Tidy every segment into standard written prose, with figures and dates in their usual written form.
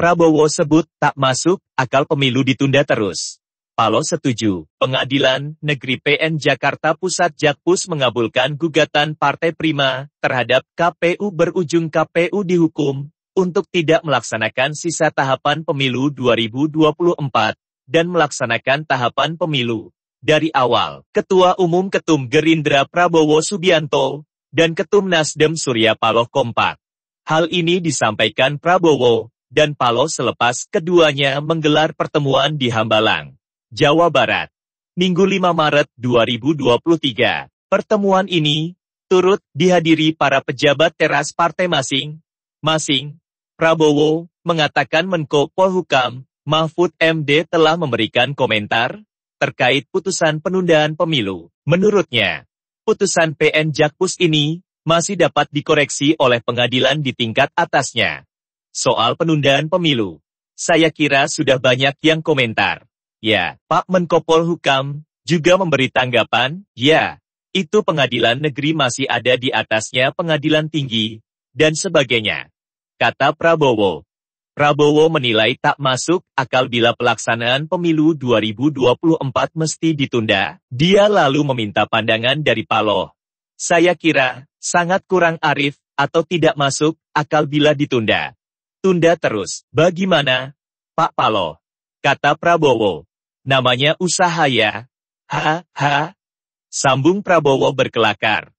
Prabowo sebut tak masuk akal pemilu ditunda terus. Paloh setuju. Pengadilan Negeri PN Jakarta Pusat Jakpus mengabulkan gugatan Partai Prima terhadap KPU berujung KPU dihukum untuk tidak melaksanakan sisa tahapan pemilu 2024 dan melaksanakan tahapan pemilu dari awal. Ketua Umum Ketum Gerindra Prabowo Subianto dan Ketum Nasdem Surya Paloh kompak. Hal ini disampaikan Prabowo dan Paloh selepas keduanya menggelar pertemuan di Hambalang, Jawa Barat, Minggu 5 Maret 2023. Pertemuan ini turut dihadiri para pejabat teras partai masing-masing. Prabowo mengatakan Menko Polhukam Mahfud MD telah memberikan komentar terkait putusan penundaan pemilu. Menurutnya, putusan PN Jakpus ini masih dapat dikoreksi oleh pengadilan di tingkat atasnya. Soal penundaan pemilu, saya kira sudah banyak yang komentar. Ya, Pak Menko Polhukam juga memberi tanggapan, ya, itu pengadilan negeri masih ada di atasnya pengadilan tinggi, dan sebagainya. Kata Prabowo. Prabowo menilai tak masuk akal bila pelaksanaan pemilu 2024 mesti ditunda. Dia lalu meminta pandangan dari Paloh. Saya kira sangat kurang arif atau tidak masuk akal bila ditunda. Tunda terus. Bagaimana, Pak Paloh? Kata Prabowo. Namanya usaha ya. Sambung Prabowo berkelakar.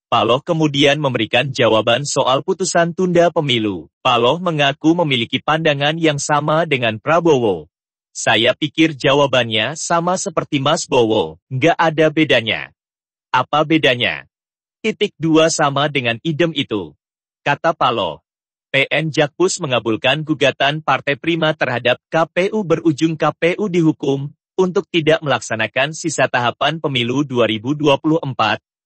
Paloh kemudian memberikan jawaban soal putusan tunda pemilu. Paloh mengaku memiliki pandangan yang sama dengan Prabowo. Saya pikir jawabannya sama seperti Mas Bowo, nggak ada bedanya. Apa bedanya? Titik dua sama dengan idem itu. Kata Paloh. PN Jakpus mengabulkan gugatan Partai Prima terhadap KPU berujung KPU dihukum untuk tidak melaksanakan sisa tahapan pemilu 2024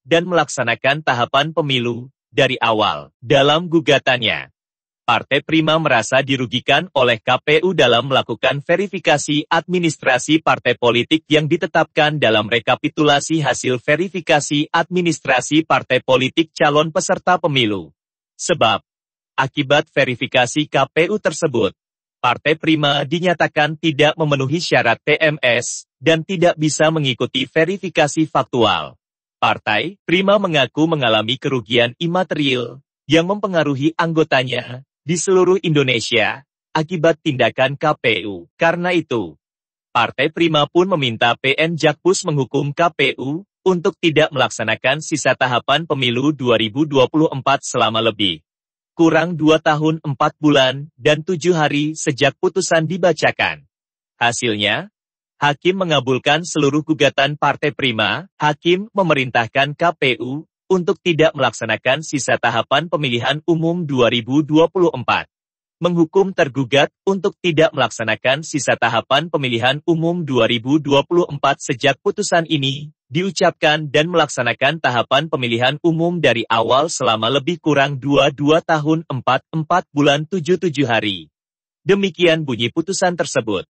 dan melaksanakan tahapan pemilu dari awal. Dalam gugatannya, Partai Prima merasa dirugikan oleh KPU dalam melakukan verifikasi administrasi partai politik yang ditetapkan dalam rekapitulasi hasil verifikasi administrasi partai politik calon peserta pemilu. Sebab, akibat verifikasi KPU tersebut, Partai Prima dinyatakan tidak memenuhi syarat TMS dan tidak bisa mengikuti verifikasi faktual. Partai Prima mengaku mengalami kerugian imaterial yang mempengaruhi anggotanya di seluruh Indonesia akibat tindakan KPU. Karena itu, Partai Prima pun meminta PN Jakpus menghukum KPU untuk tidak melaksanakan sisa tahapan pemilu 2024 selama lebih kurang 2 tahun 4 bulan dan 7 hari sejak putusan dibacakan. Hasilnya, Hakim mengabulkan seluruh gugatan Partai Prima. Hakim memerintahkan KPU untuk tidak melaksanakan sisa tahapan pemilihan umum 2024. Menghukum tergugat untuk tidak melaksanakan sisa tahapan pemilihan umum 2024 sejak putusan ini diucapkan dan melaksanakan tahapan pemilihan umum dari awal selama lebih kurang 2 tahun 4 bulan 7 hari. Demikian bunyi putusan tersebut.